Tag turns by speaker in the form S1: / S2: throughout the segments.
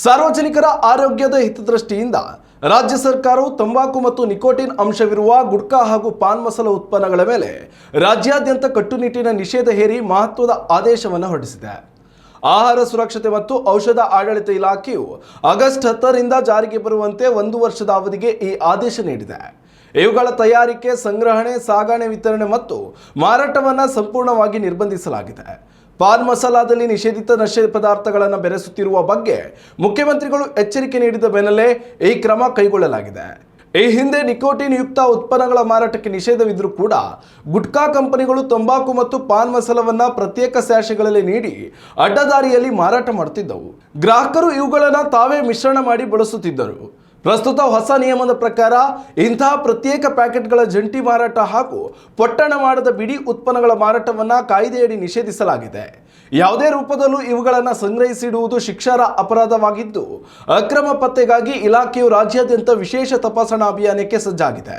S1: ಸಾರ್ವಜನಿಕರ ಆರೋಗ್ಯದ ಹಿತದೃಷ್ಟಿಯಿಂದ ರಾಜ್ಯ ಸರ್ಕಾರವು ತಂಬಾಕು ಮತ್ತು ನಿಕೋಟಿನ್ ಅಂಶವಿರುವ ಗುಟ್ಕಾ ಹಾಗೂ ಪಾನ್ ಮಸಾಲ ಉತ್ಪನ್ನಗಳ ಮೇಲೆ ರಾಜ್ಯಾದ್ಯಂತ ಕಟ್ಟುನಿಟ್ಟಿನ ನಿಷೇಧ ಹೇರಿ ಮಹತ್ವದ ಆದೇಶವನ್ನು ಹೊರಡಿಸಿದೆ. ಆಹಾರ ಸುರಕ್ಷತೆ ಮತ್ತು ಔಷಧ ಆಡಳಿತ ಇಲಾಖೆಯು ಆಗಸ್ಟ್ 10ರಿಂದ ಜಾರಿಗೆ ಬರುವಂತೆ 1 ವರ್ಷದ ಅವಧಿಗೆ ಈ ಆದೇಶ ನೀಡಿದೆ. ಇವುಗಳ ತಯಾರಿಕೆ, ಸಂಗ್ರಹಣೆ, ಸಾಗಣೆ, ವಿತರಣೆ ಮತ್ತು ಮಾರಾಟವನ್ನು ಸಂಪೂರ್ಣವಾಗಿ ನಿರ್ಬಂಧಿಸಲಾಗಿದೆ. ಪಾನ್ ಮಸಾಲಾದಲ್ಲಿ ನಿಷೇಧಿತ ನಶೆ ಪದಾರ್ಥಗಳನ್ನು ಬೆರೆಸುತ್ತಿರುವ ಬಗ್ಗೆ ಮುಖ್ಯಮಂತ್ರಿಗಳು ಎಚ್ಚರಿಕೆ ನೀಡಿದ ಬೆನ್ನಲ್ಲೇ ಈ ಕ್ರಮ ಕೈಗೊಳ್ಳಲಾಗಿದೆ. ಈ ಹಿಂದೆ ನಿಕೋಟಿನ್ ಯುಕ್ತ ಉತ್ಪನ್ನಗಳ ಮಾರಾಟಕ್ಕೆ ನಿಷೇಧವಿದ್ದರೂ ಕೂಡ ಗುಟ್ಕಾ ಕಂಪನಿಗಳು ತಂಬಾಕು ಮತ್ತು ಪಾನ್ ಮಸಾಲವನ್ನು ಪ್ರತ್ಯೇಕ ಸ್ಯಾಷೆಗಳಲ್ಲಿ ನೀಡಿ ಅಡ್ಡದಾರಿಯಲ್ಲಿ ಮಾರಾಟ ಮಾಡುತ್ತಿದ್ದವು. ಗ್ರಾಹಕರು ಇವುಗಳನ್ನು ತಾವೇ ಮಿಶ್ರಣ ಮಾಡಿ ಬಳಸುತ್ತಿದ್ದರು. ಪ್ರಸ್ತುತ ಹೊಸ ನಿಯಮದ ಪ್ರಕಾರ ಇಂತಹ ಪ್ರತ್ಯೇಕ ಪ್ಯಾಕೆಟ್ಗಳ ಜಂಟಿ ಮಾರಾಟ ಹಾಗೂ ಪೊಟ್ಟಣ ಮಾಡದ ಬಿಡಿ ಉತ್ಪನ್ನಗಳ ಮಾರಾಟವನ್ನು ಕಾಯ್ದೆಯಡಿ ನಿಷೇಧಿಸಲಾಗಿದೆ. ಯಾವುದೇ ರೂಪದಲ್ಲೂ ಇವುಗಳನ್ನು ಸಂಗ್ರಹಿಸಿಡುವುದು ಶಿಕ್ಷಾರ್ಹ ಅಪರಾಧವಾಗಿದ್ದು, ಅಕ್ರಮ ಪತ್ತೆಗಾಗಿ ಇಲಾಖೆಯು ರಾಜ್ಯಾದ್ಯಂತ ವಿಶೇಷ ತಪಾಸಣಾ ಅಭಿಯಾನಕ್ಕೆ ಸಜ್ಜಾಗಿದೆ.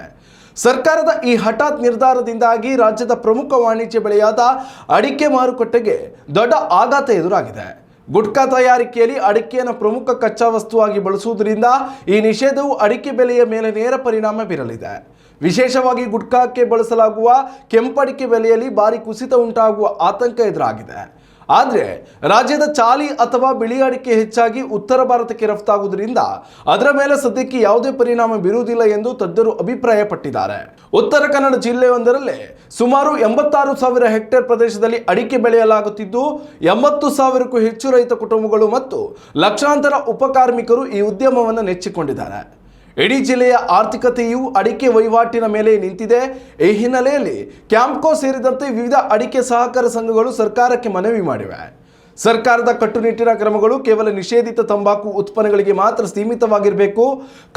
S1: ಸರ್ಕಾರದ ಈ ಹಠಾತ್ ನಿರ್ಧಾರದಿಂದಾಗಿ ರಾಜ್ಯದ ಪ್ರಮುಖ ವಾಣಿಜ್ಯ ಬೆಳೆಯಾದ ಅಡಿಕೆ ಮಾರುಕಟ್ಟೆಗೆ ದೊಡ್ಡ ಆಘಾತ ಎದುರಾಗಿದೆ. ಗುಟ್ಕಾ ತಯಾರಿಕೆಯಲ್ಲಿ ಅಡಿಕೆಯನ್ನು ಪ್ರಮುಖ ಕಚ್ಚಾ ವಸ್ತುವಾಗಿ ಬಳಸುವುದರಿಂದ ಈ ನಿಷೇಧವು ಅಡಿಕೆ ಬೆಲೆಯ ಮೇಲೆ ನೇರ ಪರಿಣಾಮ ಬೀರಲಿದೆ. ವಿಶೇಷವಾಗಿ ಗುಟ್ಕಾಕ್ಕೆ ಬಳಸಲಾಗುವ ಕೆಂಪಡಿಕೆ ಬೆಲೆಯಲ್ಲಿ ಭಾರಿ ಕುಸಿತ ಉಂಟಾಗುವ ಆತಂಕ ಎದುರಾಗಿದೆ. ಆದರೆ ರಾಜ್ಯದ ಚಾಲಿ ಅಥವಾ ಬಿಳಿ ಅಡಿಕೆ ಹೆಚ್ಚಾಗಿ ಉತ್ತರ ಭಾರತಕ್ಕೆ ರಫ್ತಾಗುವುದರಿಂದ ಅದರ ಮೇಲೆ ಸದ್ಯಕ್ಕೆ ಯಾವುದೇ ಪರಿಣಾಮ ಬೀರುವುದಿಲ್ಲ ಎಂದು ತಜ್ಞರು ಅಭಿಪ್ರಾಯಪಟ್ಟಿದ್ದಾರೆ. ಉತ್ತರ ಕನ್ನಡ ಜಿಲ್ಲೆಯೊಂದರಲ್ಲೇ ಸುಮಾರು 86,000 ಹೆಕ್ಟೇರ್ ಪ್ರದೇಶದಲ್ಲಿ ಅಡಿಕೆ ಬೆಳೆಯಲಾಗುತ್ತಿದ್ದು 80,000ಕ್ಕೂ ಹೆಚ್ಚು ರೈತ ಕುಟುಂಬಗಳು ಮತ್ತು ಲಕ್ಷಾಂತರ ಉಪಕಾರ್ಮಿಕರು ಈ ಉದ್ಯಮವನ್ನು ನೆಚ್ಚಿಕೊಂಡಿದ್ದಾರೆ. ಇಡೀ ಜಿಲ್ಲೆಯ ಆರ್ಥಿಕತೆಯು ಅಡಿಕೆ ವಹಿವಾಟಿನ ಮೇಲೆ ನಿಂತಿದೆ. ಈ ಹಿನ್ನೆಲೆಯಲ್ಲಿ ಕ್ಯಾಂಪ್ಕೋ ಸೇರಿದಂತೆ ವಿವಿಧ ಅಡಿಕೆ ಸಹಕಾರ ಸಂಘಗಳು ಸರ್ಕಾರಕ್ಕೆ ಮನವಿ ಮಾಡಿವೆ. ಸರ್ಕಾರದ ಕಟ್ಟುನಿಟ್ಟಿನ ಕ್ರಮಗಳು ಕೇವಲ ನಿಷೇಧಿತ ತಂಬಾಕು ಉತ್ಪನ್ನಗಳಿಗೆ ಮಾತ್ರ ಸೀಮಿತವಾಗಿರಬೇಕು.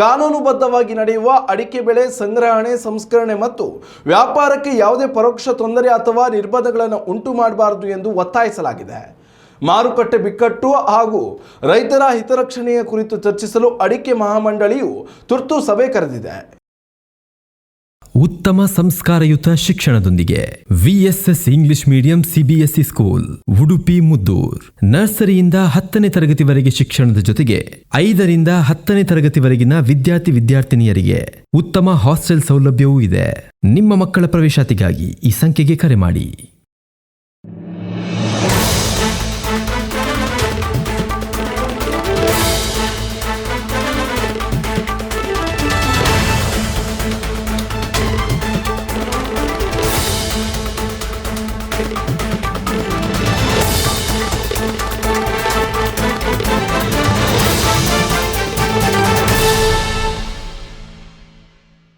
S1: ಕಾನೂನುಬದ್ಧವಾಗಿ ನಡೆಯುವ ಅಡಿಕೆ ಬೆಳೆ ಸಂಗ್ರಹಣೆ, ಸಂಸ್ಕರಣೆ ಮತ್ತು ವ್ಯಾಪಾರಕ್ಕೆ ಯಾವುದೇ ಪರೋಕ್ಷ ತೊಂದರೆ ಅಥವಾ ನಿರ್ಬಂಧಗಳನ್ನು ಉಂಟು ಮಾಡಬಾರದು ಎಂದು ಒತ್ತಾಯಿಸಲಾಗಿದೆ. ಮಾರುಕಟ್ಟೆ ಬಿಕ್ಕಟ್ಟು ಹಾಗೂ ರೈತರ ಹಿತರಕ್ಷಣೆಯ ಕುರಿತು ಚರ್ಚಿಸಲು ಅಡಿಕೆ ಮಹಾಮಂಡಳಿಯು ತುರ್ತು ಸಭೆ ಕರೆದಿದೆ.
S2: ಉತ್ತಮ ಸಂಸ್ಕಾರಯುತ ಶಿಕ್ಷಣದೊಂದಿಗೆ VSS English medium CBSE school Udupi Muddur. ನರ್ಸರಿಯಿಂದ 10ನೇ ತರಗತಿವರೆಗೆ ಶಿಕ್ಷಣದ ಜೊತೆಗೆ 5ರಿಂದ 10ನೇ ತರಗತಿವರೆಗಿನ ವಿದ್ಯಾರ್ಥಿನಿಯರಿಗೆ ಉತ್ತಮ ಹಾಸ್ಟೆಲ್ ಸೌಲಭ್ಯವೂ ಇದೆ. ನಿಮ್ಮ ಮಕ್ಕಳ ಪ್ರವೇಶಾತಿಗಾಗಿ ಈ ಸಂಖ್ಯೆಗೆ ಕರೆ ಮಾಡಿ.